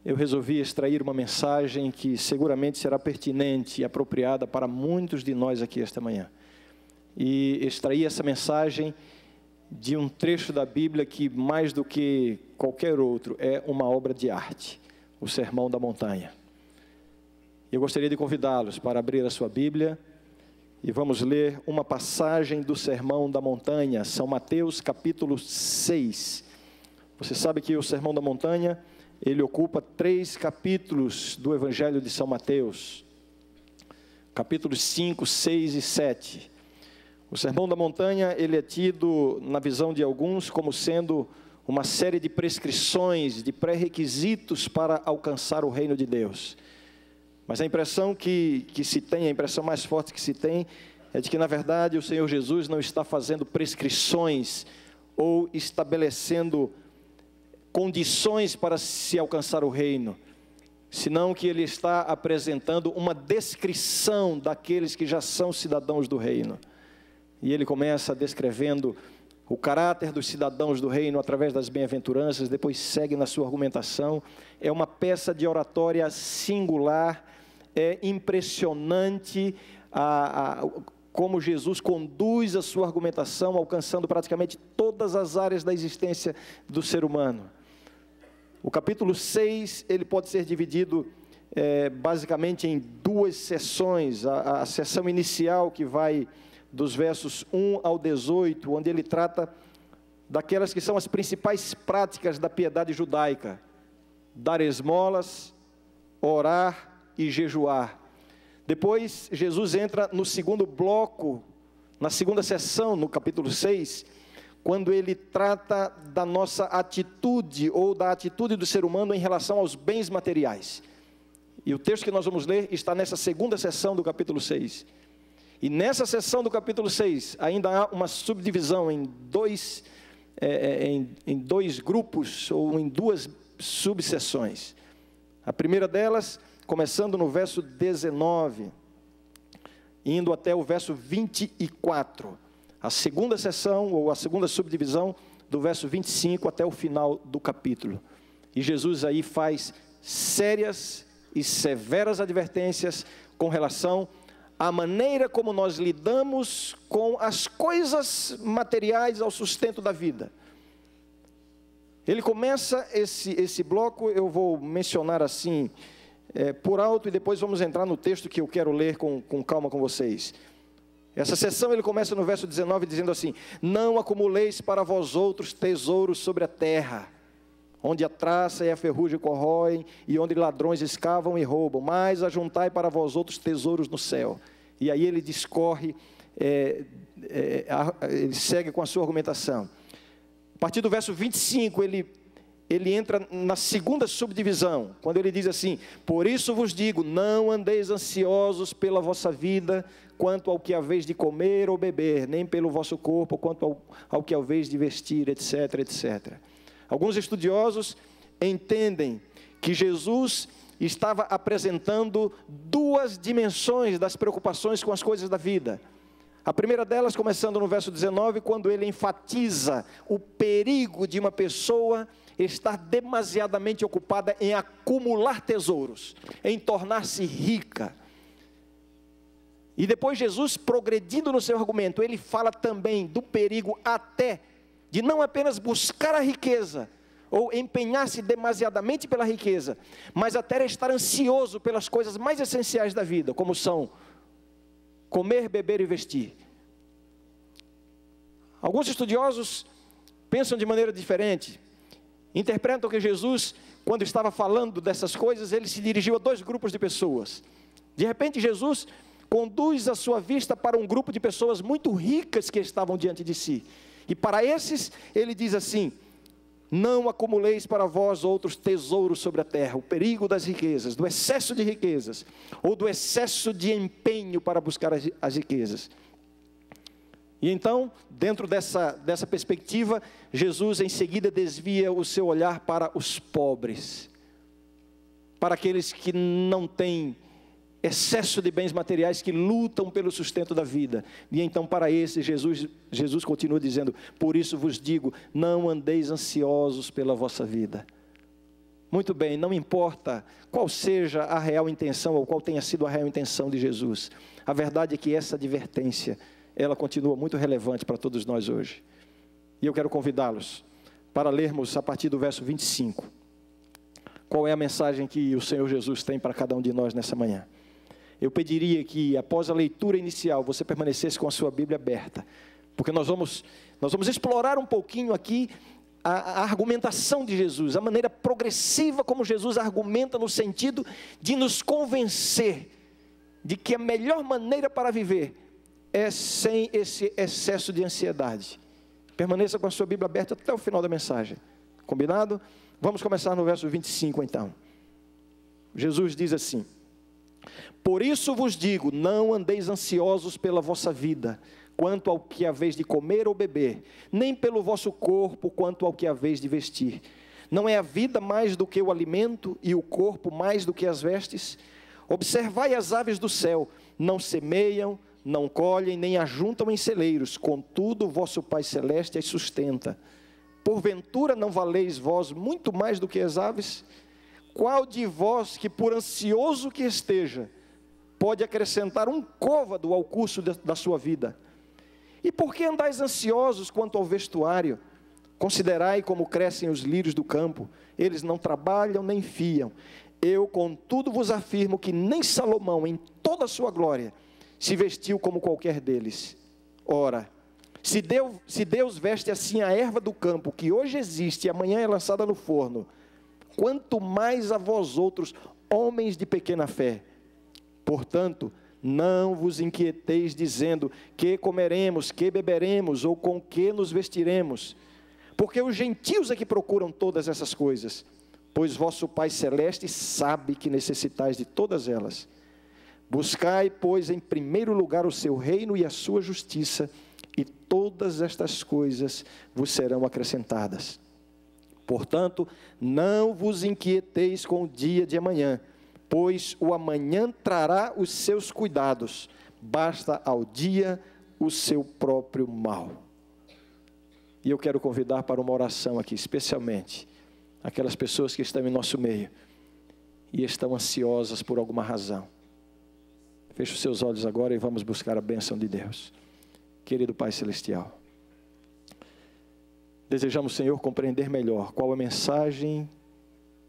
eu resolvi extrair uma mensagem que seguramente será pertinente e apropriada para muitos de nós aqui esta manhã. E extraí essa mensagem de um trecho da Bíblia que, mais do que qualquer outro, é uma obra de arte, o Sermão da Montanha. Eu gostaria de convidá-los para abrir a sua Bíblia e vamos ler uma passagem do Sermão da Montanha, São Mateus capítulo 6. Você sabe que o Sermão da Montanha, ele ocupa 3 capítulos do Evangelho de São Mateus, capítulos 5, 6 e 7. O Sermão da Montanha, ele é tido, na visão de alguns, como sendo uma série de prescrições, de pré-requisitos para alcançar o reino de Deus. Mas a impressão que se tem, a impressão mais forte que se tem, é de que, na verdade, o Senhor Jesus não está fazendo prescrições ou estabelecendo condições para se alcançar o reino, senão que Ele está apresentando uma descrição daqueles que já são cidadãos do reino. E Ele começa descrevendo o caráter dos cidadãos do reino através das bem-aventuranças, depois segue na sua argumentação. É uma peça de oratória singular, é impressionante como Jesus conduz a sua argumentação, alcançando praticamente todas as áreas da existência do ser humano. O capítulo 6, ele pode ser dividido basicamente em 2 sessões. A sessão inicial, que vai dos versos 1 ao 18, onde ele trata daquelas que são as principais práticas da piedade judaica: dar esmolas, orar e jejuar. Depois, Jesus entra no segundo bloco, na segunda sessão, no capítulo 6, quando ele trata da nossa atitude, ou da atitude do ser humano em relação aos bens materiais. E o texto que nós vamos ler está nessa segunda sessão do capítulo 6. E nessa sessão do capítulo 6, ainda há uma subdivisão em dois grupos, ou em 2 subseções. A primeira delas, começando no verso 19, indo até o verso 24. A segunda sessão, ou a segunda subdivisão, do verso 25 até o final do capítulo. E Jesus aí faz sérias e severas advertências com relação à maneira como nós lidamos com as coisas materiais ao sustento da vida. Ele começa esse bloco, eu vou mencionar assim, por alto, e depois vamos entrar no texto que eu quero ler com calma com vocês. Essa sessão ele começa no verso 19 dizendo assim: não acumuleis para vós outros tesouros sobre a terra, onde a traça e a ferrugem corroem, e onde ladrões escavam e roubam, mas ajuntai para vós outros tesouros no céu. E aí ele discorre, ele segue com a sua argumentação. A partir do verso 25, ele entra na segunda subdivisão, quando ele diz assim: por isso vos digo, não andeis ansiosos pela vossa vida, quanto ao que haveis de comer ou beber, nem pelo vosso corpo, quanto ao que haveis de vestir, etc, etc. Alguns estudiosos entendem que Jesus estava apresentando 2 dimensões das preocupações com as coisas da vida. A primeira delas, começando no verso 19, quando ele enfatiza o perigo de uma pessoa estar demasiadamente ocupada em acumular tesouros, em tornar-se rica. E depois Jesus, progredindo no seu argumento, ele fala também do perigo até de não apenas buscar a riqueza, ou empenhar-se demasiadamente pela riqueza, mas até estar ansioso pelas coisas mais essenciais da vida, como são comer, beber e vestir. Alguns estudiosos pensam de maneira diferente, interpretam que Jesus, quando estava falando dessas coisas, ele se dirigiu a 2 grupos de pessoas. De repente Jesus conduz a sua vista para um grupo de pessoas muito ricas que estavam diante de si, e para esses ele diz assim: não acumuleis para vós outros tesouros sobre a terra. O perigo das riquezas, do excesso de riquezas, ou do excesso de empenho para buscar as riquezas. E então, dentro dessa perspectiva, Jesus em seguida desvia o seu olhar para os pobres, para aqueles que não têm excesso de bens materiais, que lutam pelo sustento da vida. E então para esse Jesus continua dizendo: por isso vos digo, não andeis ansiosos pela vossa vida. Muito bem, não importa qual seja a real intenção ou qual tenha sido a real intenção de Jesus. A verdade é que essa advertência, ela continua muito relevante para todos nós hoje. E eu quero convidá-los para lermos a partir do verso 25. Qual é a mensagem que o Senhor Jesus tem para cada um de nós nessa manhã? Eu pediria que, após a leitura inicial, você permanecesse com a sua Bíblia aberta, porque nós vamos explorar um pouquinho aqui a argumentação de Jesus, a maneira progressiva como Jesus argumenta no sentido de nos convencer de que a melhor maneira para viver é sem esse excesso de ansiedade. Permaneça com a sua Bíblia aberta até o final da mensagem. Combinado? Vamos começar no verso 25 então. Jesus diz assim: por isso vos digo, não andeis ansiosos pela vossa vida, quanto ao que haveis de comer ou beber, nem pelo vosso corpo, quanto ao que haveis de vestir. Não é a vida mais do que o alimento, e o corpo mais do que as vestes? Observai as aves do céu, não semeiam, não colhem, nem ajuntam em celeiros, contudo o vosso Pai Celeste as sustenta. Porventura não valeis vós muito mais do que as aves? Qual de vós, que por ansioso que esteja, pode acrescentar um côvado ao curso da sua vida? E por que andais ansiosos quanto ao vestuário? Considerai como crescem os lírios do campo, eles não trabalham nem fiam. Eu, contudo, vos afirmo que nem Salomão, em toda a sua glória, se vestiu como qualquer deles. Ora, se Deus veste assim a erva do campo, que hoje existe e amanhã é lançada no forno, quanto mais a vós outros, homens de pequena fé. Portanto, não vos inquieteis dizendo, que comeremos, que beberemos, ou com que nos vestiremos, porque os gentios é que procuram todas essas coisas, pois vosso Pai Celeste sabe que necessitais de todas elas. Buscai, pois, em primeiro lugar o seu reino e a sua justiça, e todas estas coisas vos serão acrescentadas. Portanto, não vos inquieteis com o dia de amanhã, pois o amanhã trará os seus cuidados, basta ao dia o seu próprio mal. E eu quero convidar para uma oração aqui, especialmente aquelas pessoas que estão em nosso meio e estão ansiosas por alguma razão. Feche os seus olhos agora e vamos buscar a bênção de Deus. Querido Pai Celestial, desejamos, Senhor, compreender melhor qual a mensagem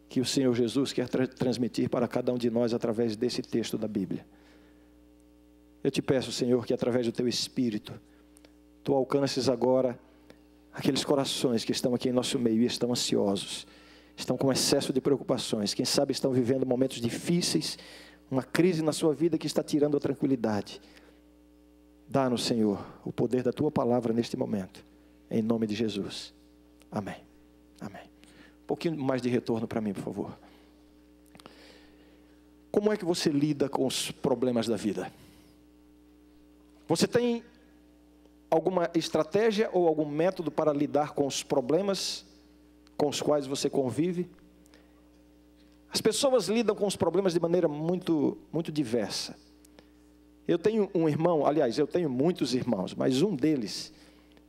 que o Senhor Jesus quer transmitir para cada um de nós através desse texto da Bíblia. Eu te peço, Senhor, que através do Teu Espírito, Tu alcances agora aqueles corações que estão aqui em nosso meio e estão ansiosos, estão com excesso de preocupações, quem sabe estão vivendo momentos difíceis, uma crise na sua vida que está tirando a tranquilidade. Dá-nos, Senhor, o poder da Tua palavra neste momento, em nome de Jesus. Amém. Amém. Um pouquinho mais de retorno para mim, por favor. Como é que você lida com os problemas da vida? Você tem alguma estratégia ou algum método para lidar com os problemas com os quais você convive? As pessoas lidam com os problemas de maneira muito diversa. Eu tenho um irmão, aliás, eu tenho muitos irmãos, mas um deles,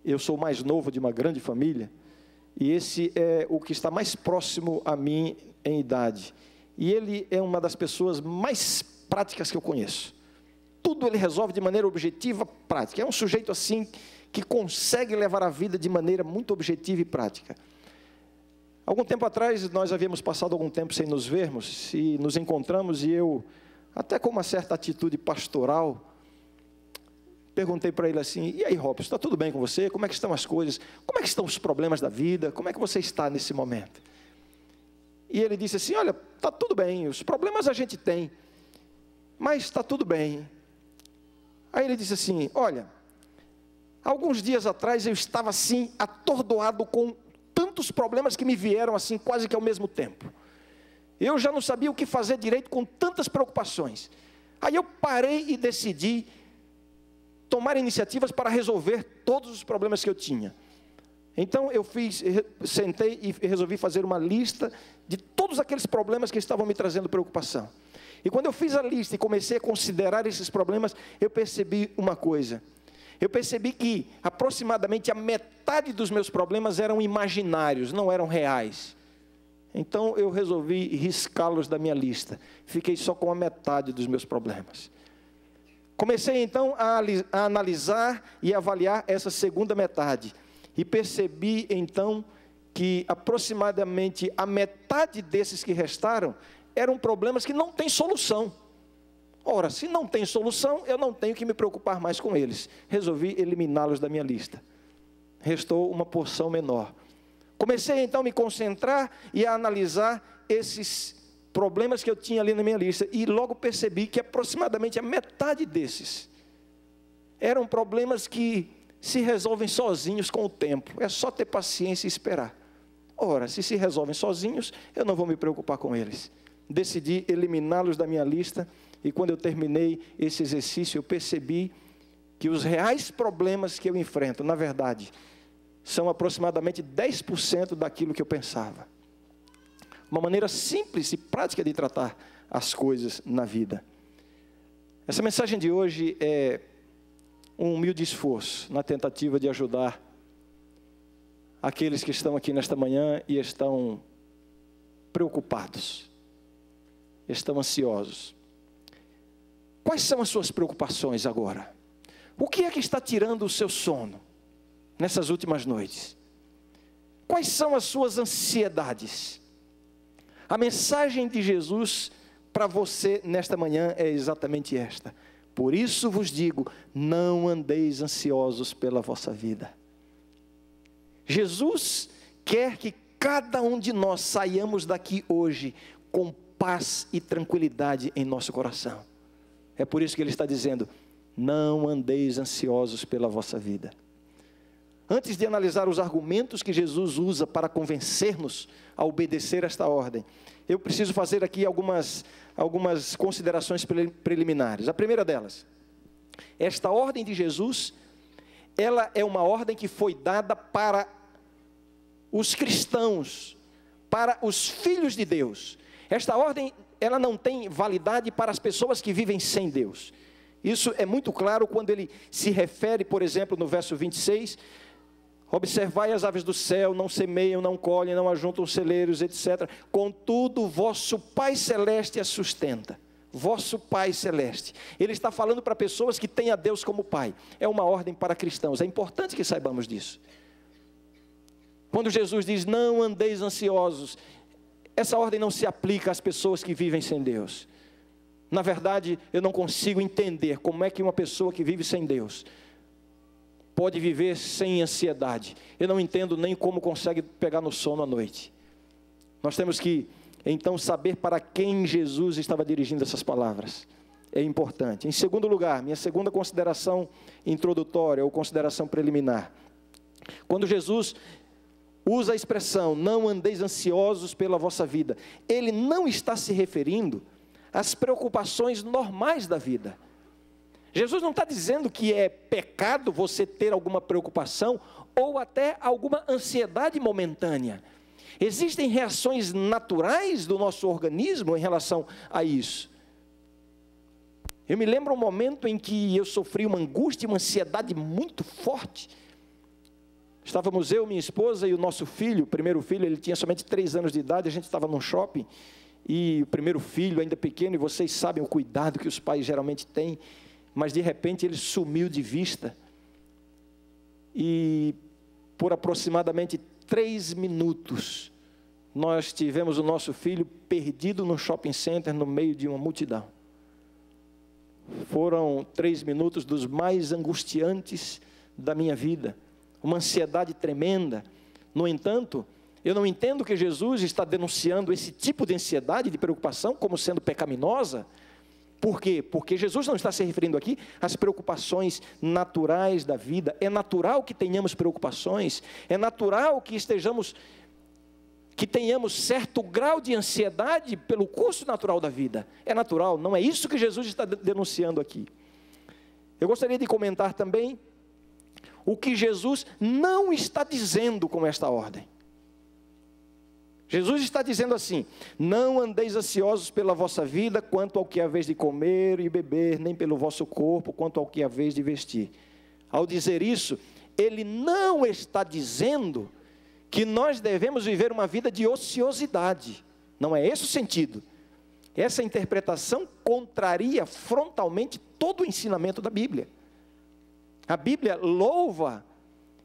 eu sou o mais novo de uma grande família, e esse é o que está mais próximo a mim em idade. E ele é uma das pessoas mais práticas que eu conheço. Tudo ele resolve de maneira objetiva, prática. É um sujeito assim que consegue levar a vida de maneira muito objetiva e prática. Algum tempo atrás, nós havíamos passado algum tempo sem nos vermos, e nos encontramos, e eu, até com uma certa atitude pastoral, perguntei para ele assim: e aí, Robson, está tudo bem com você? Como é que estão as coisas? Como é que estão os problemas da vida? Como é que você está nesse momento? E ele disse assim: olha, está tudo bem, os problemas a gente tem, mas está tudo bem. Aí ele disse assim: olha, alguns dias atrás eu estava assim, atordoado com tantos problemas que me vieram assim, quase que ao mesmo tempo. Eu já não sabia o que fazer direito com tantas preocupações. Aí eu parei e decidi tomar iniciativas para resolver todos os problemas que eu tinha. Então eu sentei e resolvi fazer uma lista de todos aqueles problemas que estavam me trazendo preocupação. E quando eu fiz a lista e comecei a considerar esses problemas, eu percebi uma coisa. Eu percebi que aproximadamente a metade dos meus problemas eram imaginários, não eram reais. Então eu resolvi riscá-los da minha lista. Fiquei só com a metade dos meus problemas. Comecei então a analisar e avaliar essa segunda metade. E percebi então que aproximadamente a metade desses que restaram eram problemas que não têm solução. Ora, se não tem solução, eu não tenho que me preocupar mais com eles. Resolvi eliminá-los da minha lista. Restou uma porção menor. Comecei então a me concentrar e a analisar esses problemas que eu tinha ali na minha lista. E logo percebi que aproximadamente a metade desses eram problemas que se resolvem sozinhos com o tempo. É só ter paciência e esperar. Ora, se resolvem sozinhos, eu não vou me preocupar com eles. Decidi eliminá-los da minha lista. E quando eu terminei esse exercício, eu percebi que os reais problemas que eu enfrento, na verdade, são aproximadamente 10% daquilo que eu pensava. Uma maneira simples e prática de tratar as coisas na vida. Essa mensagem de hoje é um humilde esforço na tentativa de ajudar aqueles que estão aqui nesta manhã e estão preocupados, estão ansiosos. Quais são as suas preocupações agora? O que é que está tirando o seu sono nessas últimas noites? Quais são as suas ansiedades? A mensagem de Jesus para você nesta manhã é exatamente esta. Por isso vos digo, não andeis ansiosos pela vossa vida. Jesus quer que cada um de nós saiamos daqui hoje com paz e tranquilidade em nosso coração. É por isso que ele está dizendo, não andeis ansiosos pela vossa vida. Antes de analisar os argumentos que Jesus usa para convencer-nos a obedecer esta ordem, eu preciso fazer aqui algumas considerações preliminares. A primeira delas, esta ordem de Jesus, ela é uma ordem que foi dada para os cristãos, para os filhos de Deus. Esta ordem, ela não tem validade para as pessoas que vivem sem Deus. Isso é muito claro quando ele se refere, por exemplo, no verso 26, observai as aves do céu, não semeiam, não colhem, não ajuntam celeiros, etc. Contudo, vosso Pai Celeste as sustenta. Vosso Pai Celeste. Ele está falando para pessoas que têm a Deus como Pai. É uma ordem para cristãos. É importante que saibamos disso. Quando Jesus diz, não andeis ansiosos, essa ordem não se aplica às pessoas que vivem sem Deus. Na verdade, eu não consigo entender como é que uma pessoa que vive sem Deus pode viver sem ansiedade. Eu não entendo nem como consegue pegar no sono à noite. Nós temos que, então, saber para quem Jesus estava dirigindo essas palavras. É importante. Em segundo lugar, minha segunda consideração introdutória ou consideração preliminar. Quando Jesus usa a expressão, não andeis ansiosos pela vossa vida, ele não está se referindo às preocupações normais da vida. Jesus não está dizendo que é pecado você ter alguma preocupação ou até alguma ansiedade momentânea. Existem reações naturais do nosso organismo em relação a isso. Eu me lembro um momento em que eu sofri uma angústia, uma ansiedade muito forte. Estávamos eu, minha esposa e o nosso filho, o primeiro filho, ele tinha somente 3 anos de idade, a gente estava num shopping, e o primeiro filho ainda pequeno, e vocês sabem o cuidado que os pais geralmente têm, mas de repente ele sumiu de vista, e por aproximadamente 3 minutos, nós tivemos o nosso filho perdido no shopping center, no meio de uma multidão. Foram 3 minutos dos mais angustiantes da minha vida, uma ansiedade tremenda. No entanto, eu não entendo que Jesus está denunciando esse tipo de ansiedade, de preocupação, como sendo pecaminosa. Por quê? Porque Jesus não está se referindo aqui às preocupações naturais da vida. É natural que tenhamos preocupações, é natural que tenhamos certo grau de ansiedade pelo curso natural da vida. É natural, não é isso que Jesus está denunciando aqui. Eu gostaria de comentar também o que Jesus não está dizendo com esta ordem. Jesus está dizendo assim, não andeis ansiosos pela vossa vida, quanto ao que haveis de comer e beber, nem pelo vosso corpo, quanto ao que haveis de vestir. Ao dizer isso, ele não está dizendo que nós devemos viver uma vida de ociosidade. Não é esse o sentido. Essa interpretação contraria frontalmente todo o ensinamento da Bíblia. A Bíblia louva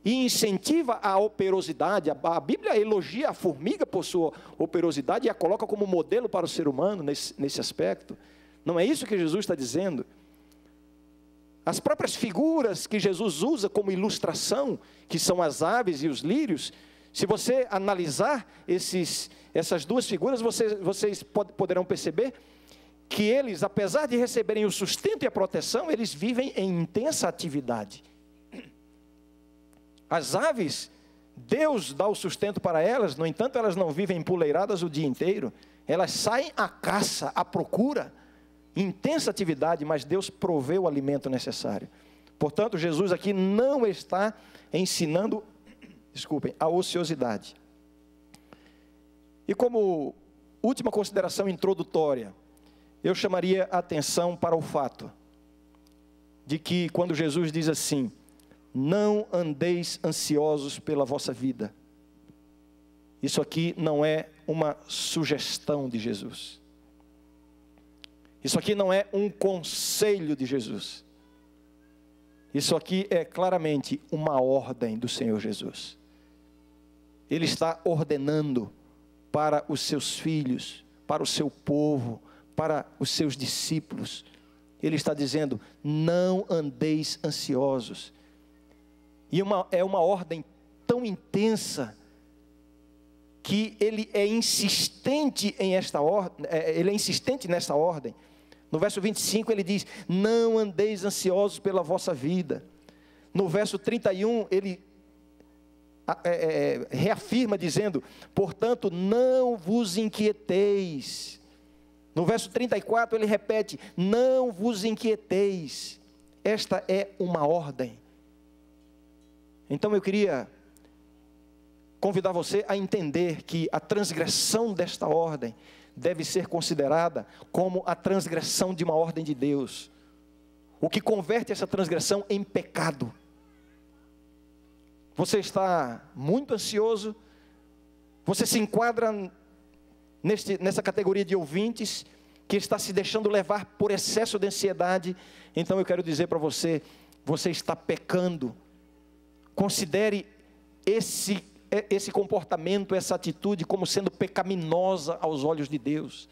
e incentiva a operosidade. A Bíblia elogia a formiga por sua operosidade e a coloca como modelo para o ser humano nesse aspecto. Não é isso que Jesus está dizendo. As próprias figuras que Jesus usa como ilustração, que são as aves e os lírios, se você analisar essas duas figuras, vocês poderão perceber que eles, apesar de receberem o sustento e a proteção, eles vivem em intensa atividade. As aves, Deus dá o sustento para elas, no entanto, elas não vivem empoleiradas o dia inteiro. Elas saem à caça, à procura, intensa atividade, mas Deus provê o alimento necessário. Portanto, Jesus aqui não está ensinando, a ociosidade. E como última consideração introdutória, eu chamaria a atenção para o fato de que quando Jesus diz assim: não andeis ansiosos pela vossa vida. Isso aqui não é uma sugestão de Jesus. Isso aqui não é um conselho de Jesus. Isso aqui é claramente uma ordem do Senhor Jesus. Ele está ordenando para os seus filhos, para o seu povo, para os seus discípulos. Ele está dizendo: não andeis ansiosos. E é uma ordem tão intensa que ele é insistente nessa ordem. No verso 25 ele diz: não andeis ansiosos pela vossa vida. No verso 31 ele reafirma dizendo: portanto não vos inquieteis. No verso 34 ele repete: não vos inquieteis. Esta é uma ordem. Então eu queria convidar você a entender que a transgressão desta ordem deve ser considerada como a transgressão de uma ordem de Deus, o que converte essa transgressão em pecado. Você está muito ansioso, você se enquadra nessa categoria de ouvintes que está se deixando levar por excesso de ansiedade. Então eu quero dizer para você: você está pecando. Considere esse comportamento, essa atitude como sendo pecaminosa aos olhos de Deus.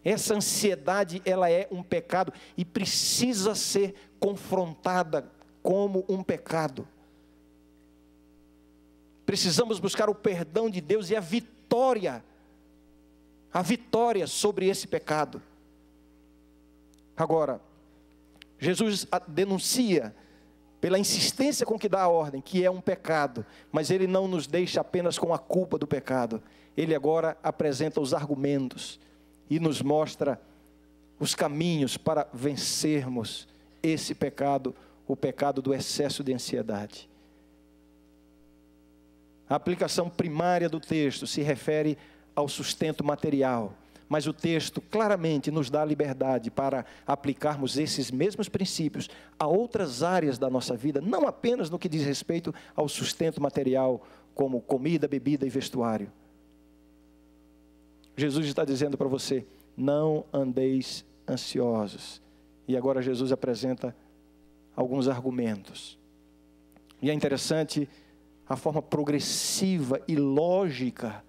Essa ansiedade, ela é um pecado e precisa ser confrontada como um pecado. Precisamos buscar o perdão de Deus e a vitória sobre esse pecado. Agora, Jesus denuncia, pela insistência com que dá a ordem, que é um pecado, mas ele não nos deixa apenas com a culpa do pecado. Ele agora apresenta os argumentos e nos mostra os caminhos para vencermos esse pecado, o pecado do excesso de ansiedade. A aplicação primária do texto se refere ao sustento material, mas o texto claramente nos dá liberdade para aplicarmos esses mesmos princípios a outras áreas da nossa vida, não apenas no que diz respeito ao sustento material, como comida, bebida e vestuário. Jesus está dizendo para você: não andeis ansiosos. E agora Jesus apresenta alguns argumentos. E é interessante a forma progressiva e lógica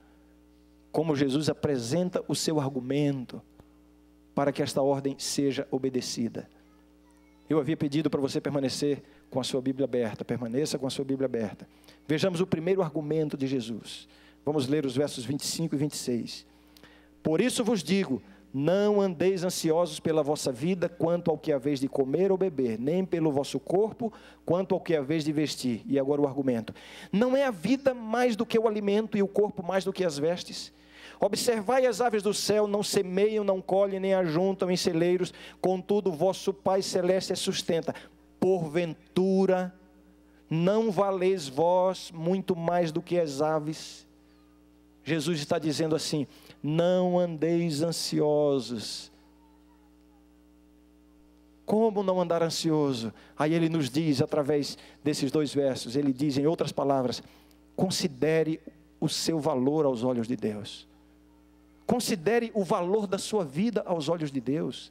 como Jesus apresenta o seu argumento para que esta ordem seja obedecida. Eu havia pedido para você permanecer com a sua Bíblia aberta. Permaneça com a sua Bíblia aberta. Vejamos o primeiro argumento de Jesus. Vamos ler os versos 25 e 26. Por isso vos digo, não andeis ansiosos pela vossa vida, quanto ao que haveis de comer ou beber, nem pelo vosso corpo, quanto ao que haveis de vestir. E agora o argumento: não é a vida mais do que o alimento e o corpo mais do que as vestes? Observai as aves do céu, não semeiam, não colhem, nem ajuntam em celeiros, contudo vosso Pai Celeste as sustenta. Porventura, não valeis vós muito mais do que as aves? Jesus está dizendo assim: não andeis ansiosos. Como não andar ansioso? Aí ele nos diz, através desses dois versos, ele diz em outras palavras: considere o seu valor aos olhos de Deus. Considere o valor da sua vida aos olhos de Deus.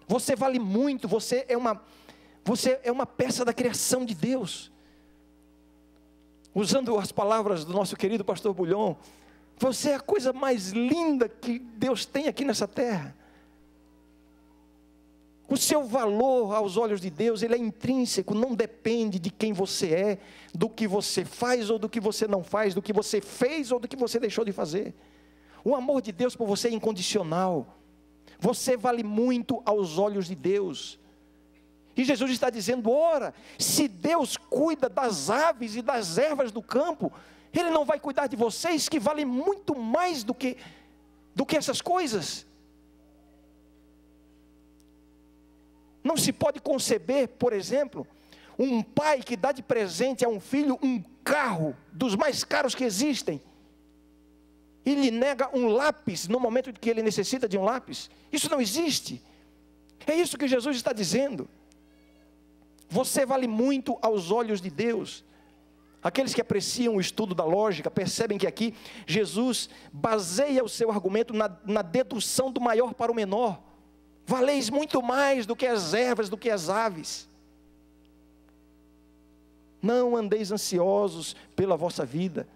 Você vale muito, você é uma peça da criação de Deus. Usando as palavras do nosso querido pastor Bulhon, você é a coisa mais linda que Deus tem aqui nessa terra. O seu valor aos olhos de Deus, ele é intrínseco, não depende de quem você é, do que você faz ou do que você não faz, do que você fez ou do que você deixou de fazer. O amor de Deus por você é incondicional. Você vale muito aos olhos de Deus. E Jesus está dizendo, ora, se Deus cuida das aves e das ervas do campo, Ele não vai cuidar de vocês, que valem muito mais do que essas coisas. Não se pode conceber, por exemplo, um pai que dá de presente a um filho um carro dos mais caros que existem, e lhe nega um lápis no momento em que ele necessita de um lápis. Isso não existe. É isso que Jesus está dizendo. Você vale muito aos olhos de Deus. Aqueles que apreciam o estudo da lógica percebem que aqui Jesus baseia o seu argumento na dedução do maior para o menor. Valeis muito mais do que as ervas, do que as aves. Não andeis ansiosos pela vossa vida.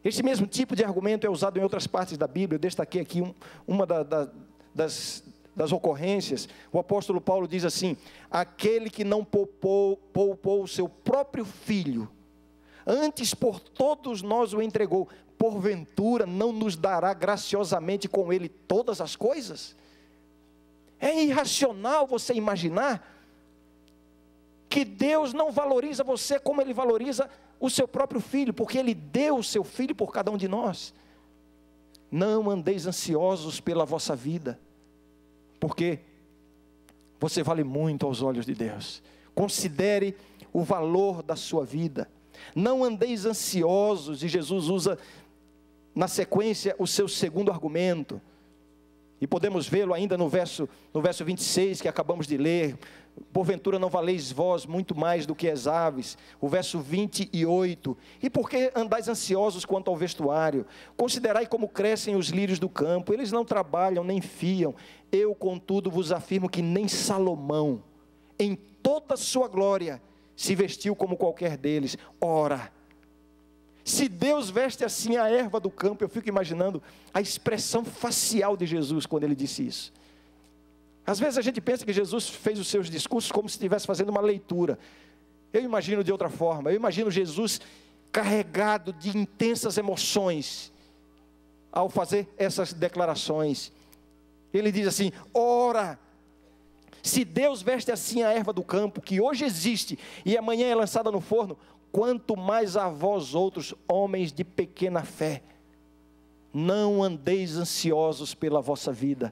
Este mesmo tipo de argumento é usado em outras partes da Bíblia. Eu destaquei aqui uma das ocorrências. O apóstolo Paulo diz assim: aquele que não poupou o seu próprio filho, antes por todos nós o entregou, porventura não nos dará graciosamente com ele todas as coisas? É irracional você imaginar que Deus não valoriza você como Ele valoriza o seu próprio filho, porque Ele deu o seu filho por cada um de nós. Não andeis ansiosos pela vossa vida, porque você vale muito aos olhos de Deus. Considere o valor da sua vida. Não andeis ansiosos, e Jesus usa na sequência o seu segundo argumento, e podemos vê-lo ainda no verso 26 que acabamos de ler. Porventura não valeis vós muito mais do que as aves? O verso 28, e por que andais ansiosos quanto ao vestuário? Considerai como crescem os lírios do campo, eles não trabalham nem fiam. Eu contudo vos afirmo que nem Salomão, em toda a sua glória, se vestiu como qualquer deles. Ora, se Deus veste assim a erva do campo, eu fico imaginando a expressão facial de Jesus quando Ele disse isso. Às vezes a gente pensa que Jesus fez os seus discursos como se estivesse fazendo uma leitura. Eu imagino de outra forma. Eu imagino Jesus carregado de intensas emoções ao fazer essas declarações. Ele diz assim: ora, se Deus veste assim a erva do campo, que hoje existe e amanhã é lançada no forno, quanto mais a vós outros, homens de pequena fé. Não andeis ansiosos pela vossa vida.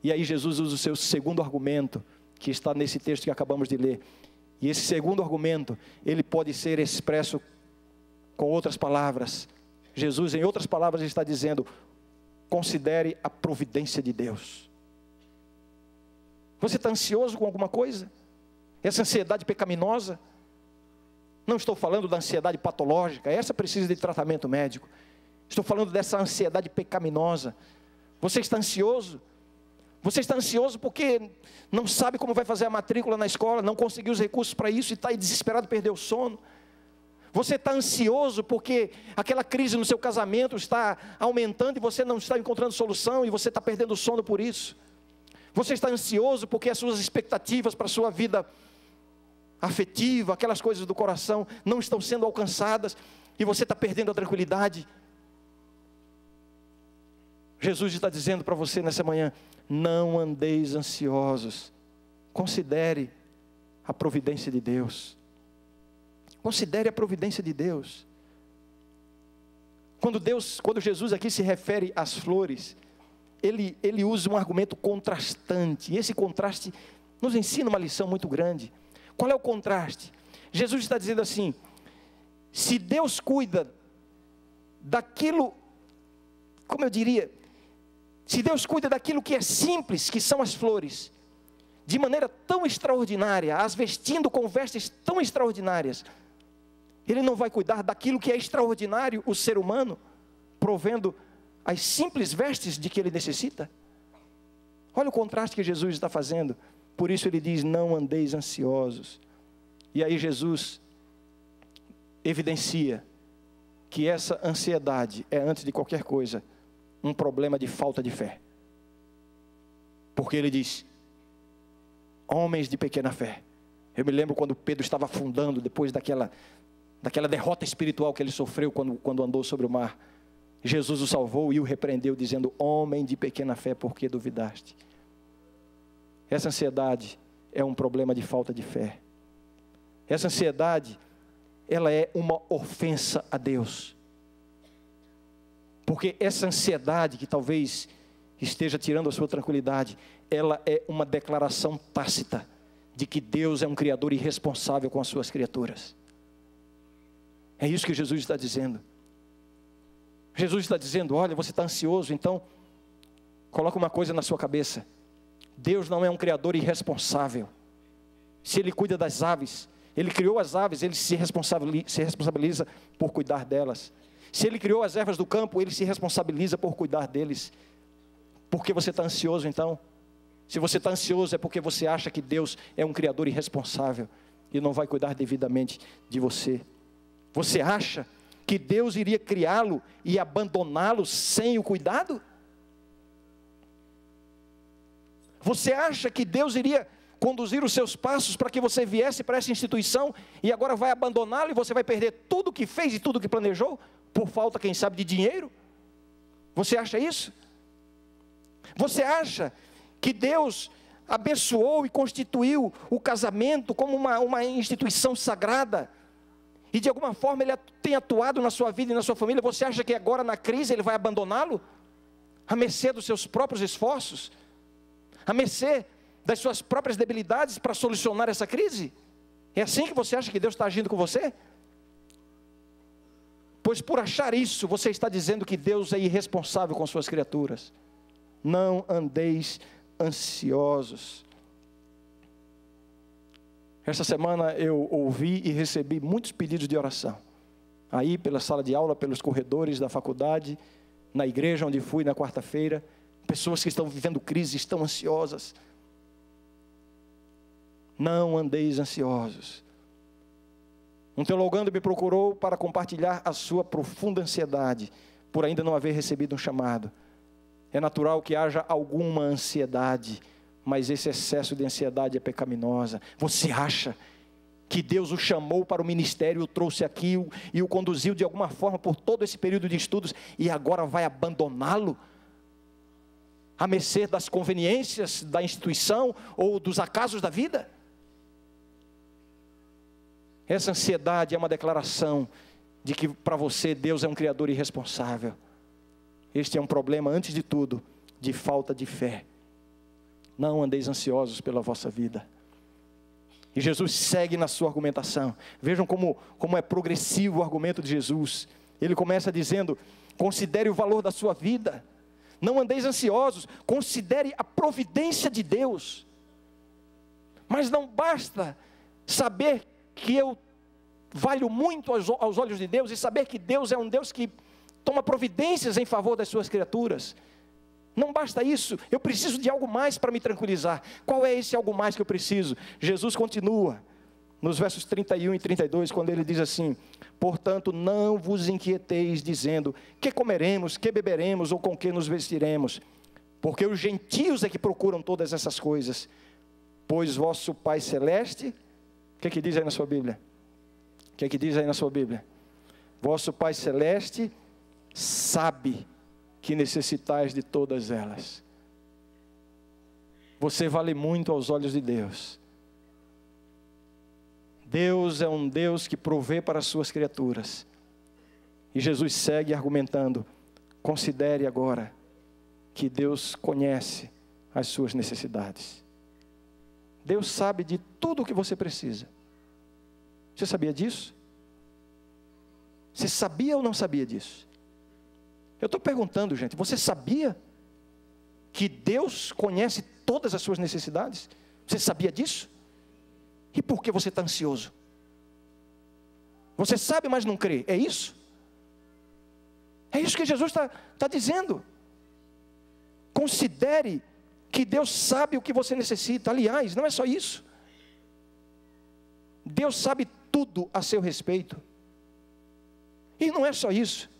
E aí Jesus usa o seu segundo argumento, que está nesse texto que acabamos de ler. E esse segundo argumento, ele pode ser expresso com outras palavras. Jesus, em outras palavras, está dizendo: considere a providência de Deus. Você está ansioso com alguma coisa? Essa ansiedade pecaminosa? Não estou falando da ansiedade patológica, essa precisa de tratamento médico. Estou falando dessa ansiedade pecaminosa. Você está ansioso? Você está ansioso porque não sabe como vai fazer a matrícula na escola, não conseguiu os recursos para isso e está desesperado, perdeu o sono. Você está ansioso porque aquela crise no seu casamento está aumentando e você não está encontrando solução e você está perdendo o sono por isso. Você está ansioso porque as suas expectativas para a sua vida afetiva, aquelas coisas do coração, não estão sendo alcançadas e você está perdendo a tranquilidade. Jesus está dizendo para você nessa manhã: não andeis ansiosos. Considere a providência de Deus. Considere a providência de Deus. Quando Jesus aqui se refere às flores, ele usa um argumento contrastante. E esse contraste nos ensina uma lição muito grande. Qual é o contraste? Jesus está dizendo assim: se Deus cuida daquilo, como eu diria, se Deus cuida daquilo que é simples, que são as flores, de maneira tão extraordinária, as vestindo com vestes tão extraordinárias, Ele não vai cuidar daquilo que é extraordinário, o ser humano, provendo as simples vestes de que ele necessita? Olha o contraste que Jesus está fazendo. Por isso ele diz, não andeis ansiosos. E aí Jesus evidencia que essa ansiedade é, antes de qualquer coisa, um problema de falta de fé. Porque ele diz, homens de pequena fé. Eu me lembro quando Pedro estava afundando, depois daquela derrota espiritual que ele sofreu quando andou sobre o mar. Jesus o salvou e o repreendeu, dizendo, homem de pequena fé, por que duvidaste? Essa ansiedade é um problema de falta de fé. Essa ansiedade, ela é uma ofensa a Deus. Porque essa ansiedade que talvez esteja tirando a sua tranquilidade, ela é uma declaração tácita de que Deus é um Criador irresponsável com as suas criaturas. É isso que Jesus está dizendo. Jesus está dizendo, olha, você está ansioso, então coloca uma coisa na sua cabeça. Deus não é um Criador irresponsável. Se Ele cuida das aves, Ele criou as aves, Ele se responsabiliza por cuidar delas. Se Ele criou as ervas do campo, Ele se responsabiliza por cuidar deles. Por que você está ansioso então? Se você está ansioso é porque você acha que Deus é um Criador irresponsável e não vai cuidar devidamente de você. Você acha que Deus iria criá-lo e abandoná-lo sem o cuidado? Você acha que Deus iria conduzir os seus passos para que você viesse para essa instituição e agora vai abandoná-lo e você vai perder tudo o que fez e tudo o que planejou por falta, quem sabe, de dinheiro? Você acha isso? Você acha que Deus abençoou e constituiu o casamento como uma instituição sagrada e de alguma forma Ele tem atuado na sua vida e na sua família? Você acha que agora na crise Ele vai abandoná-lo? À mercê dos seus próprios esforços? À mercê das suas próprias debilidades para solucionar essa crise? É assim que você acha que Deus está agindo com você? Pois por achar isso, você está dizendo que Deus é irresponsável com suas criaturas. Não andeis ansiosos. Esta semana eu ouvi e recebi muitos pedidos de oração. Aí pela sala de aula, pelos corredores da faculdade, na igreja onde fui na quarta-feira. Pessoas que estão vivendo crise, estão ansiosas. Não andeis ansiosos. Um teologando me procurou para compartilhar a sua profunda ansiedade, por ainda não haver recebido um chamado. É natural que haja alguma ansiedade, mas esse excesso de ansiedade é pecaminosa. Você acha que Deus o chamou para o ministério, o trouxe aqui e o conduziu de alguma forma por todo esse período de estudos e agora vai abandoná-lo? À mercê das conveniências da instituição ou dos acasos da vida? Essa ansiedade é uma declaração de que para você Deus é um Criador irresponsável. Este é um problema, antes de tudo, de falta de fé. Não andeis ansiosos pela vossa vida. E Jesus segue na sua argumentação. Vejam como é progressivo o argumento de Jesus. Ele começa dizendo, considere o valor da sua vida. Não andeis ansiosos, considere a providência de Deus. Mas não basta saber que eu valho muito aos olhos de Deus e saber que Deus é um Deus que toma providências em favor das suas criaturas. Não basta isso, eu preciso de algo mais para me tranquilizar. Qual é esse algo mais que eu preciso? Jesus continua nos versos 31 e 32, quando ele diz assim, portanto não vos inquieteis dizendo, que comeremos, que beberemos ou com que nos vestiremos? Porque os gentios é que procuram todas essas coisas. Pois vosso Pai Celeste, o que diz aí na sua Bíblia? O que diz aí na sua Bíblia? Vosso Pai Celeste sabe que necessitais de todas elas. Você vale muito aos olhos de Deus. Deus é um Deus que provê para as suas criaturas. E Jesus segue argumentando, considere agora que Deus conhece as suas necessidades. Deus sabe de tudo o que você precisa. Você sabia disso? Você sabia ou não sabia disso? Eu estou perguntando, gente, você sabia que Deus conhece todas as suas necessidades? Você sabia disso? E por que você está ansioso? Você sabe, mas não crê. É isso? É isso que Jesus está dizendo. Considere que Deus sabe o que você necessita. Aliás, não é só isso. Deus sabe tudo a seu respeito. E não é só isso.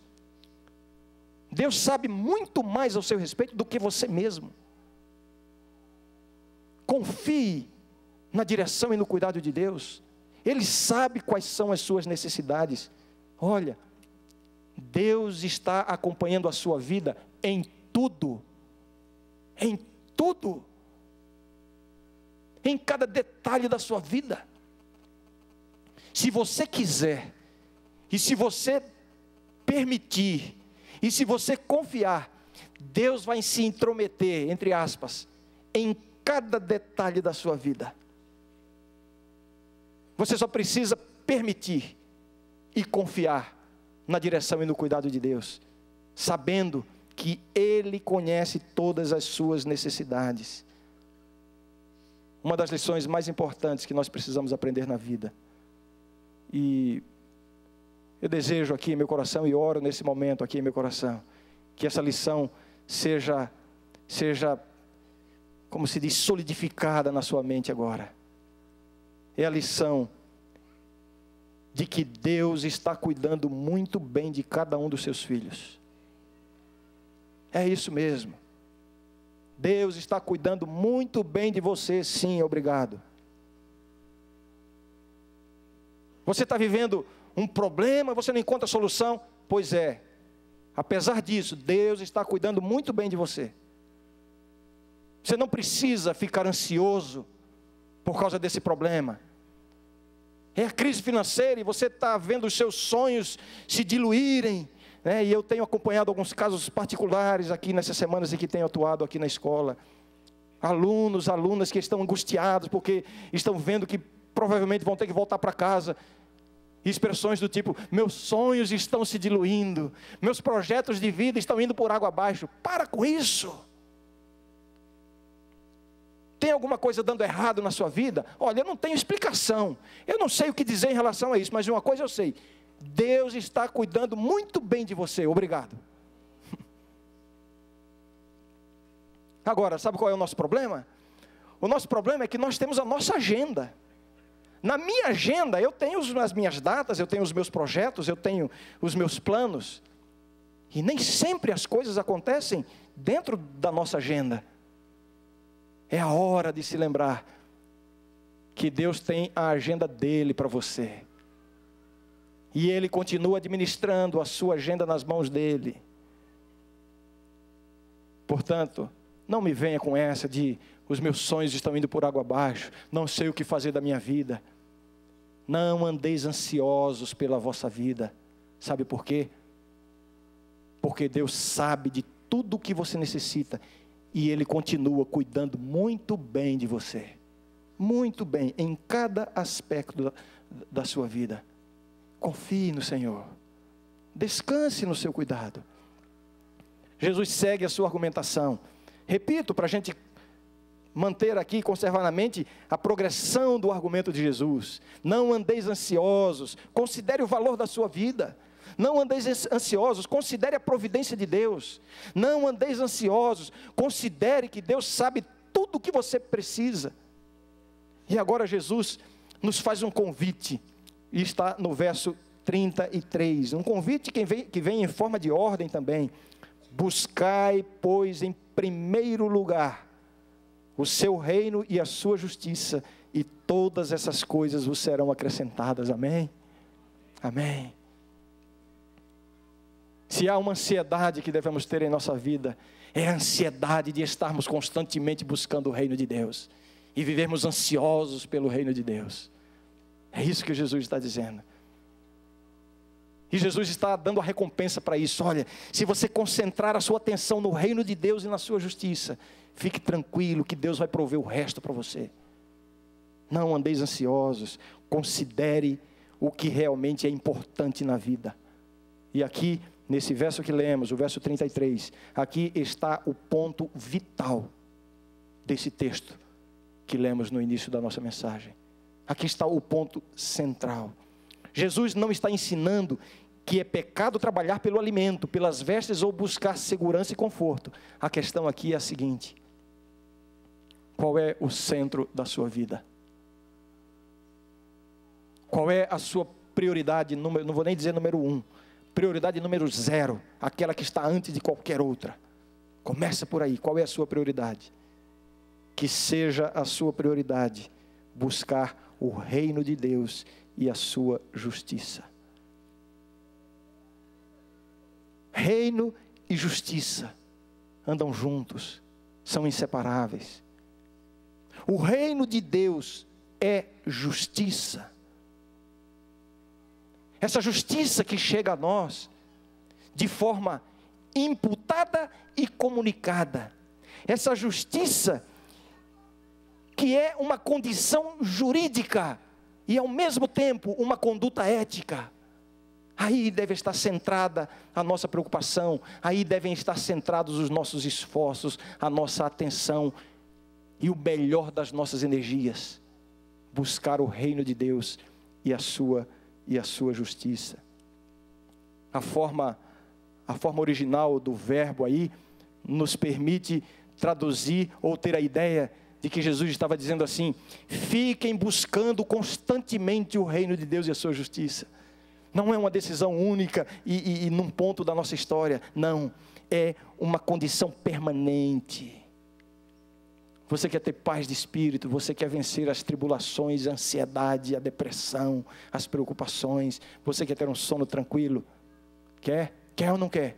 Deus sabe muito mais ao seu respeito do que você mesmo. Confie na direção e no cuidado de Deus. Ele sabe quais são as suas necessidades. Olha, Deus está acompanhando a sua vida em tudo. Em tudo. Em cada detalhe da sua vida. Se você quiser, e se você permitir, e se você confiar, Deus vai se intrometer, entre aspas, em cada detalhe da sua vida. Você só precisa permitir e confiar na direção e no cuidado de Deus, sabendo que Ele conhece todas as suas necessidades. Uma das lições mais importantes que nós precisamos aprender na vida. E eu desejo aqui em meu coração e oro nesse momento aqui em meu coração, que essa lição seja, como se diz, solidificada na sua mente agora. É a lição de que Deus está cuidando muito bem de cada um dos seus filhos. É isso mesmo. Deus está cuidando muito bem de você, sim, obrigado. Você está vivendo um problema, você não encontra solução? Pois é. Apesar disso, Deus está cuidando muito bem de você. Você não precisa ficar ansioso por causa desse problema. É a crise financeira e você está vendo os seus sonhos se diluírem, né? E eu tenho acompanhado alguns casos particulares aqui nessas semanas em que tenho atuado aqui na escola. Alunos, alunas que estão angustiados porque estão vendo que provavelmente vão ter que voltar para casa. Expressões do tipo: meus sonhos estão se diluindo, meus projetos de vida estão indo por água abaixo. Para com isso. Tem alguma coisa dando errado na sua vida? Olha, eu não tenho explicação. Eu não sei o que dizer em relação a isso, mas uma coisa eu sei: Deus está cuidando muito bem de você. Obrigado. Agora, sabe qual é o nosso problema? O nosso problema é que nós temos a nossa agenda. Na minha agenda, eu tenho as minhas datas, eu tenho os meus projetos, eu tenho os meus planos. E nem sempre as coisas acontecem dentro da nossa agenda. É a hora de se lembrar que Deus tem a agenda dele para você. E Ele continua administrando a sua agenda nas mãos dele. Portanto, não me venha com essa de: os meus sonhos estão indo por água abaixo, não sei o que fazer da minha vida. Não andeis ansiosos pela vossa vida. Sabe por quê? Porque Deus sabe de tudo o que você necessita. E Ele continua cuidando muito bem de você. Muito bem, em cada aspecto da sua vida. Confie no Senhor. Descanse no seu cuidado. Jesus segue a sua argumentação. Repito, para a gente manter aqui, conservar na mente a progressão do argumento de Jesus. Não andeis ansiosos, considere o valor da sua vida. Não andeis ansiosos, considere a providência de Deus. Não andeis ansiosos, considere que Deus sabe tudo o que você precisa. E agora Jesus nos faz um convite, e está no verso 33, um convite que vem em forma de ordem também. Buscai, pois, em primeiro lugar o seu reino e a sua justiça, e todas essas coisas vos serão acrescentadas. Amém? Amém. Se há uma ansiedade que devemos ter em nossa vida, é a ansiedade de estarmos constantemente buscando o reino de Deus, e vivermos ansiosos pelo reino de Deus. É isso que Jesus está dizendo. E Jesus está dando a recompensa para isso. Olha, se você concentrar a sua atenção no reino de Deus e na sua justiça, fique tranquilo que Deus vai prover o resto para você. Não andeis ansiosos, considere o que realmente é importante na vida. E aqui, nesse verso que lemos, o verso 33, aqui está o ponto vital desse texto que lemos no início da nossa mensagem. Aqui está o ponto central. Jesus não está ensinando que é pecado trabalhar pelo alimento, pelas vestes ou buscar segurança e conforto. A questão aqui é a seguinte: qual é o centro da sua vida? Qual é a sua prioridade, não vou nem dizer número 1, prioridade número 0, aquela que está antes de qualquer outra? Começa por aí. Qual é a sua prioridade? Que seja a sua prioridade buscar o reino de Deus e a sua justiça. Reino e justiça andam juntos, são inseparáveis. O reino de Deus é justiça. Essa justiça que chega a nós de forma imputada e comunicada. Essa justiça que é uma condição jurídica e ao mesmo tempo uma conduta ética. Aí deve estar centrada a nossa preocupação, aí devem estar centrados os nossos esforços, a nossa atenção e o melhor das nossas energias. Buscar o reino de Deus e a sua justiça. A forma original do verbo aí nos permite traduzir ou ter a ideia de que Jesus estava dizendo assim: fiquem buscando constantemente o reino de Deus e a sua justiça. Não é uma decisão única e num ponto da nossa história. Não, é uma condição permanente. Você quer ter paz de espírito, você quer vencer as tribulações, a ansiedade, a depressão, as preocupações. Você quer ter um sono tranquilo? Quer? Quer ou não quer?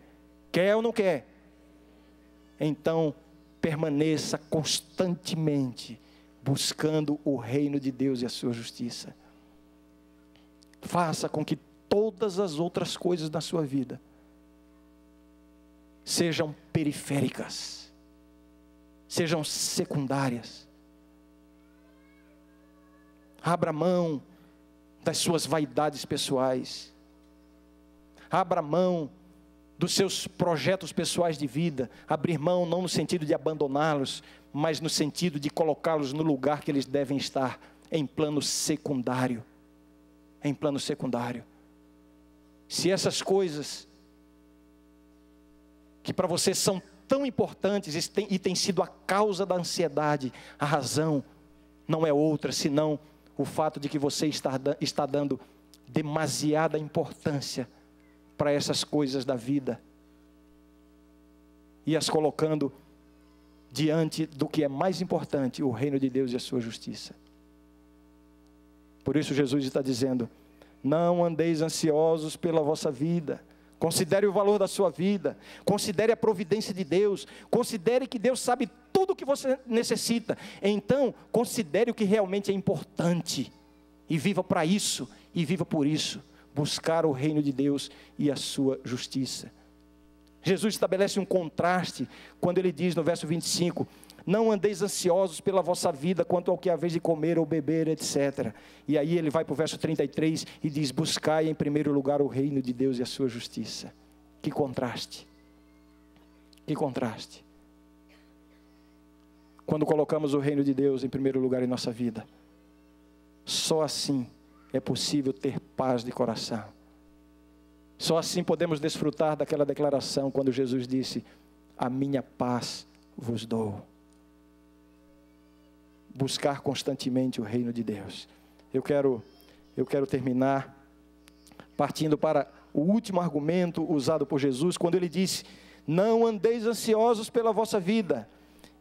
Quer ou não quer? Então, permaneça constantemente buscando o reino de Deus e a sua justiça. Faça com que todas as outras coisas da sua vida sejam periféricas, sejam secundárias. Abra mão das suas vaidades pessoais. Abra mão dos seus projetos pessoais de vida. Abrir mão não no sentido de abandoná-los, mas no sentido de colocá-los no lugar que eles devem estar, em plano secundário. Em plano secundário. Se essas coisas que para você são tão importantes e têm sido a causa da ansiedade, a razão não é outra senão o fato de que você está dando demasiada importância para essas coisas da vida e as colocando diante do que é mais importante, o reino de Deus e a sua justiça. Por isso Jesus está dizendo: não andeis ansiosos pela vossa vida. Considere o valor da sua vida. Considere a providência de Deus. Considere que Deus sabe tudo o que você necessita. Então, considere o que realmente é importante. E viva para isso. E viva por isso. Buscar o reino de Deus e a sua justiça. Jesus estabelece um contraste quando ele diz no verso 25: não andeis ansiosos pela vossa vida, quanto ao que haveis de comer ou beber, etc. E aí ele vai para o verso 33 e diz: buscai em primeiro lugar o reino de Deus e a sua justiça. Que contraste! Que contraste! Quando colocamos o reino de Deus em primeiro lugar em nossa vida, só assim é possível ter paz de coração. Só assim podemos desfrutar daquela declaração quando Jesus disse: a minha paz vos dou. Buscar constantemente o reino de Deus. Eu quero terminar partindo para o último argumento usado por Jesus, quando ele disse: não andeis ansiosos pela vossa vida.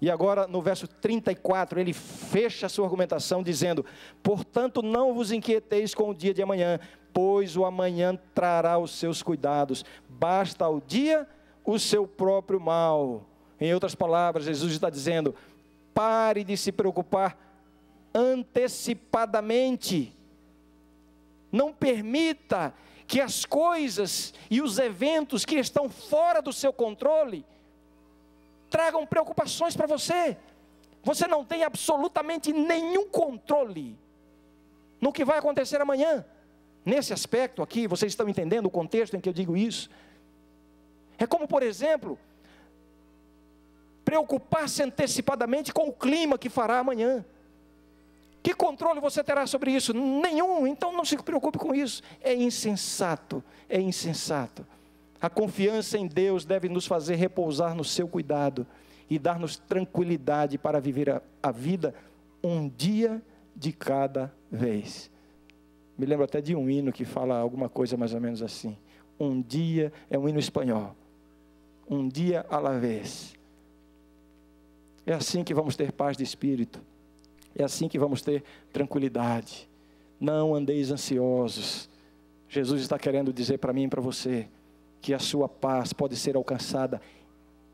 E agora no verso 34, ele fecha a sua argumentação dizendo: portanto não vos inquieteis com o dia de amanhã, pois o amanhã trará os seus cuidados. Basta ao dia o seu próprio mal. Em outras palavras, Jesus está dizendo: pare de se preocupar antecipadamente. Não permita que as coisas e os eventos que estão fora do seu controle tragam preocupações para você. Você não tem absolutamente nenhum controle no que vai acontecer amanhã. Nesse aspecto aqui, vocês estão entendendo o contexto em que eu digo isso? É como, por exemplo, preocupar-se antecipadamente com o clima que fará amanhã. Que controle você terá sobre isso? Nenhum, então não se preocupe com isso. É insensato, é insensato. A confiança em Deus deve nos fazer repousar no seu cuidado e dar-nos tranquilidade para viver a vida um dia de cada vez. Me lembro até de um hino que fala alguma coisa mais ou menos assim. Um dia, é um hino espanhol. Um dia à la vez. É assim que vamos ter paz de espírito. É assim que vamos ter tranquilidade. Não andeis ansiosos. Jesus está querendo dizer para mim e para você que a sua paz pode ser alcançada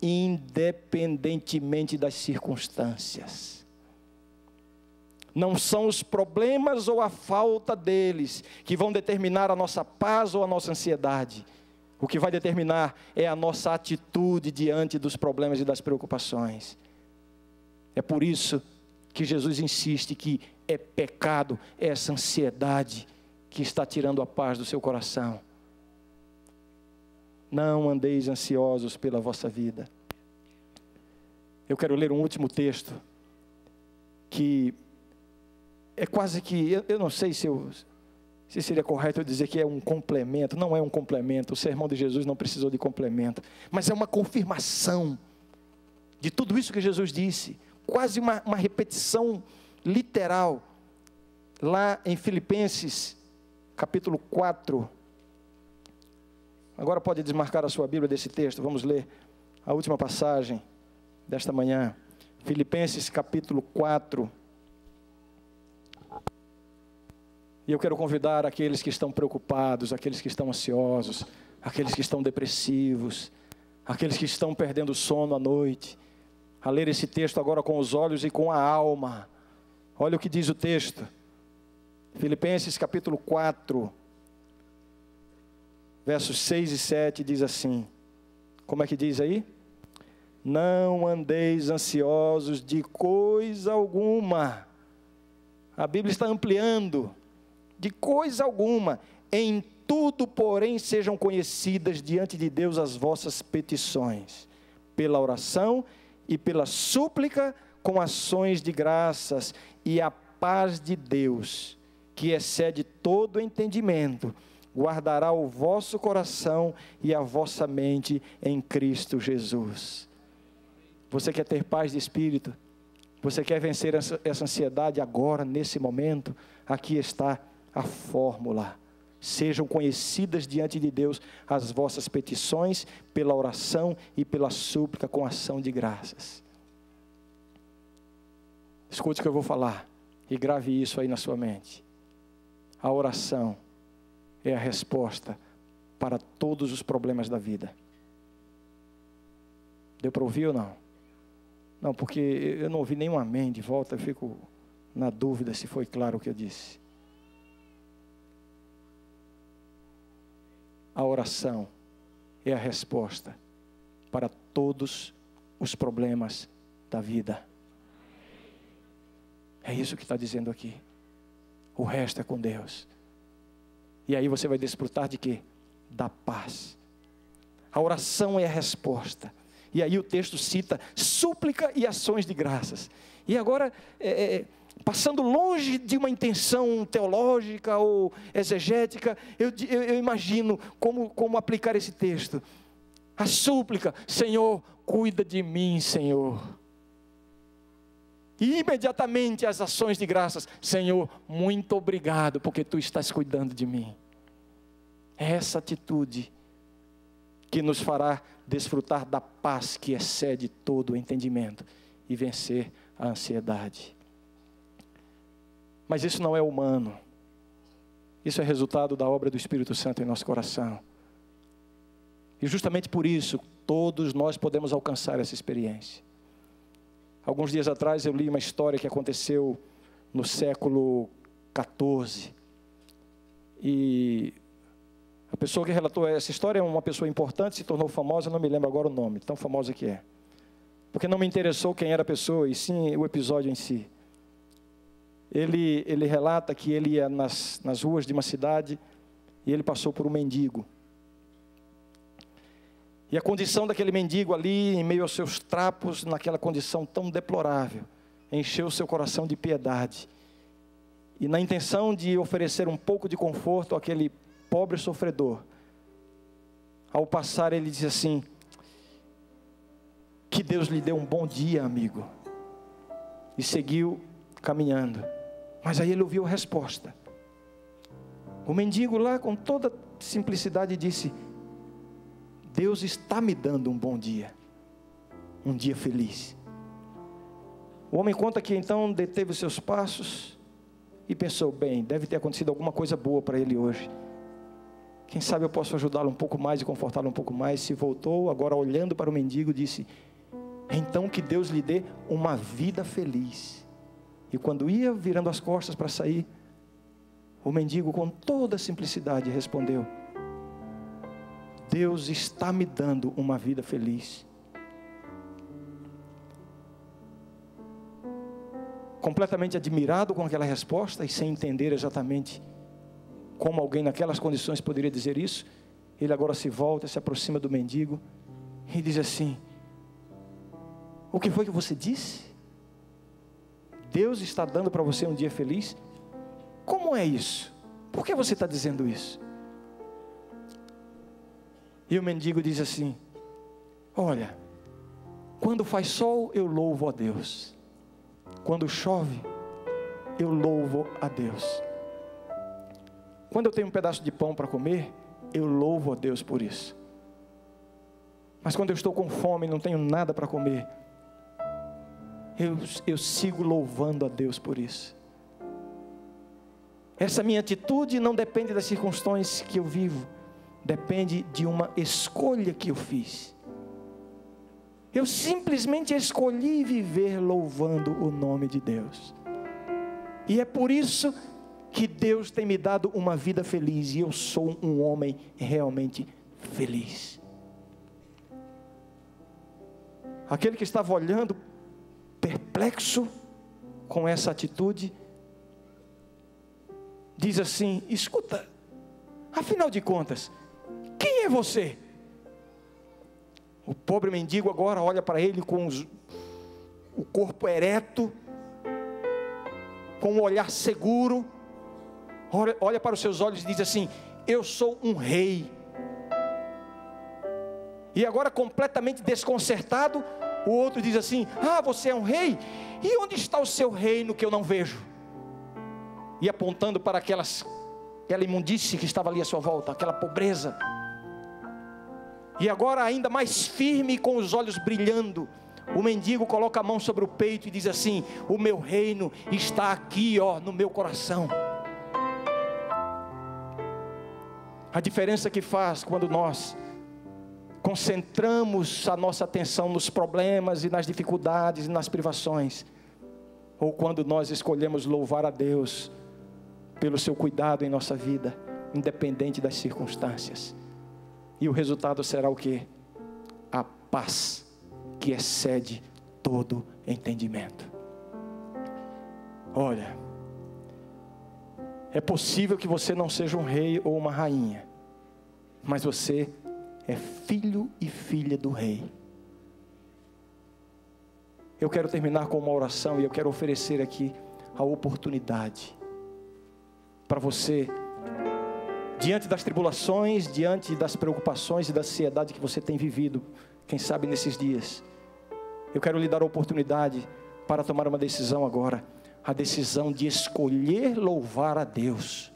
independentemente das circunstâncias. Não são os problemas ou a falta deles que vão determinar a nossa paz ou a nossa ansiedade. O que vai determinar é a nossa atitude diante dos problemas e das preocupações. É por isso que Jesus insiste que é pecado essa ansiedade que está tirando a paz do seu coração. Não andeis ansiosos pela vossa vida. Eu quero ler um último texto, que é quase que, eu não sei se seria correto eu dizer que é um complemento. Não é um complemento, o sermão de Jesus não precisou de complemento, mas é uma confirmação de tudo isso que Jesus disse, quase uma repetição literal, lá em Filipenses, capítulo 4, agora pode desmarcar a sua Bíblia desse texto, vamos ler a última passagem desta manhã, Filipenses capítulo 4, e eu quero convidar aqueles que estão preocupados, aqueles que estão ansiosos, aqueles que estão depressivos, aqueles que estão perdendo o sono à noite, a ler esse texto agora com os olhos e com a alma. Olha o que diz o texto, Filipenses capítulo 4, versos 6 e 7, diz assim, como é que diz aí? Não andeis ansiosos de coisa alguma. A Bíblia está ampliando, de coisa alguma, em tudo, porém, sejam conhecidas diante de Deus as vossas petições, pela oração e pela súplica, com ações de graças, e a paz de Deus, que excede todo entendimento, guardará o vosso coração e a vossa mente em Cristo Jesus. Você quer ter paz de espírito? Você quer vencer essa ansiedade agora, nesse momento? Aqui está a fórmula. Sejam conhecidas diante de Deus as vossas petições, pela oração e pela súplica, com ação de graças. Escute o que eu vou falar e grave isso aí na sua mente. A oração é a resposta para todos os problemas da vida. Deu para ouvir ou não? Não, porque eu não ouvi nenhum amém de volta, eu fico na dúvida se foi claro o que eu disse. A oração é a resposta para todos os problemas da vida. É isso que está dizendo aqui. O resto é com Deus. E aí você vai desfrutar de quê? Da paz. A oração é a resposta. E aí o texto cita súplica e ações de graças. E agora, passando longe de uma intenção teológica ou exegética, eu imagino como aplicar esse texto. A súplica, Senhor, cuida de mim, Senhor. E imediatamente as ações de graças, Senhor, muito obrigado, porque Tu estás cuidando de mim. É essa atitude que nos fará desfrutar da paz que excede todo o entendimento e vencer a ansiedade. Mas isso não é humano. Isso é resultado da obra do Espírito Santo em nosso coração. E justamente por isso, todos nós podemos alcançar essa experiência. Alguns dias atrás eu li uma história que aconteceu no século XIV. E a pessoa que relatou essa história é uma pessoa importante, se tornou famosa, não me lembro agora o nome, tão famosa que é. Porque não me interessou quem era a pessoa, e sim o episódio em si. Ele relata que ele ia nas ruas de uma cidade e ele passou por um mendigo. E a condição daquele mendigo ali, em meio aos seus trapos, naquela condição tão deplorável, encheu seu coração de piedade. E na intenção de oferecer um pouco de conforto àquele pobre sofredor, ao passar ele disse assim: que Deus lhe dê um bom dia, amigo. E seguiu caminhando. Mas aí ele ouviu a resposta. O mendigo lá, com toda simplicidade, disse: Deus está me dando um bom dia, um dia feliz. O homem conta que então deteve os seus passos e pensou: bem, deve ter acontecido alguma coisa boa para ele hoje. Quem sabe eu posso ajudá-lo um pouco mais e confortá-lo um pouco mais. Se voltou, agora olhando para o mendigo, disse: então que Deus lhe dê uma vida feliz. E quando ia virando as costas para sair, o mendigo com toda simplicidade respondeu: Deus está me dando uma vida feliz. Completamente admirado com aquela resposta e sem entender exatamente como alguém naquelas condições poderia dizer isso, ele agora se volta, se aproxima do mendigo e diz assim: o que foi que você disse? Deus está dando para você um dia feliz? Como é isso? Por que você está dizendo isso? E o mendigo diz assim: olha, quando faz sol eu louvo a Deus, quando chove eu louvo a Deus, quando eu tenho um pedaço de pão para comer eu louvo a Deus por isso, mas quando eu estou com fome e não tenho nada para comer, eu sigo louvando a Deus por isso. Essa minha atitude não depende das circunstâncias que eu vivo, depende de uma escolha que eu fiz. Eu simplesmente escolhi viver louvando o nome de Deus. E é por isso que Deus tem me dado uma vida feliz, e eu sou um homem realmente feliz. Aquele que estava olhando perplexo com essa atitude, diz assim: escuta, afinal de contas, quem é você? O pobre mendigo agora olha para ele com o corpo ereto, com um olhar seguro, olha para os seus olhos e diz assim: eu sou um rei. E agora, completamente desconcertado, o outro diz assim: ah, você é um rei? E onde está o seu reino que eu não vejo? E apontando para aquela imundície que estava ali à sua volta, aquela pobreza. E agora, ainda mais firme, com os olhos brilhando, o mendigo coloca a mão sobre o peito e diz assim: o meu reino está aqui, ó, no meu coração. A diferença que faz quando nós concentramos a nossa atenção nos problemas e nas dificuldades e nas privações, ou quando nós escolhemos louvar a Deus pelo seu cuidado em nossa vida, independente das circunstâncias. E o resultado será o quê? A paz que excede todo entendimento. Olha, é possível que você não seja um rei ou uma rainha, mas você é filho e filha do rei. Eu quero terminar com uma oração, e eu quero oferecer aqui a oportunidade para você, diante das tribulações, diante das preocupações e da ansiedade que você tem vivido, quem sabe nesses dias, eu quero lhe dar a oportunidade para tomar uma decisão agora, a decisão de escolher louvar a Deus,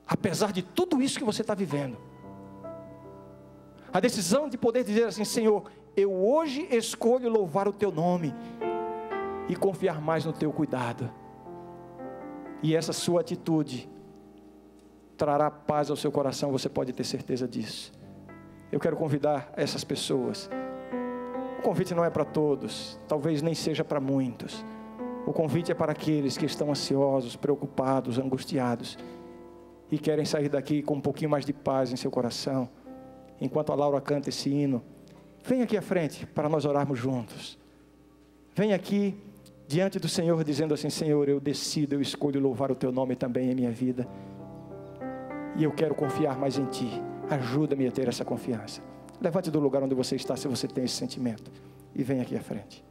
apesar de tudo isso que você está vivendo, a decisão de poder dizer assim: Senhor, eu hoje escolho louvar o Teu nome, e confiar mais no Teu cuidado, e essa sua atitude trará paz ao seu coração, você pode ter certeza disso. Eu quero convidar essas pessoas. O convite não é para todos, talvez nem seja para muitos. O convite é para aqueles que estão ansiosos, preocupados, angustiados, e querem sair daqui com um pouquinho mais de paz em seu coração. Enquanto a Laura canta esse hino, vem aqui à frente para nós orarmos juntos. Vem aqui diante do Senhor dizendo assim: Senhor, eu decido, eu escolho louvar o Teu nome também em minha vida, e eu quero confiar mais em Ti. Ajuda-me a ter essa confiança. Levante do lugar onde você está, se você tem esse sentimento, e vem aqui à frente.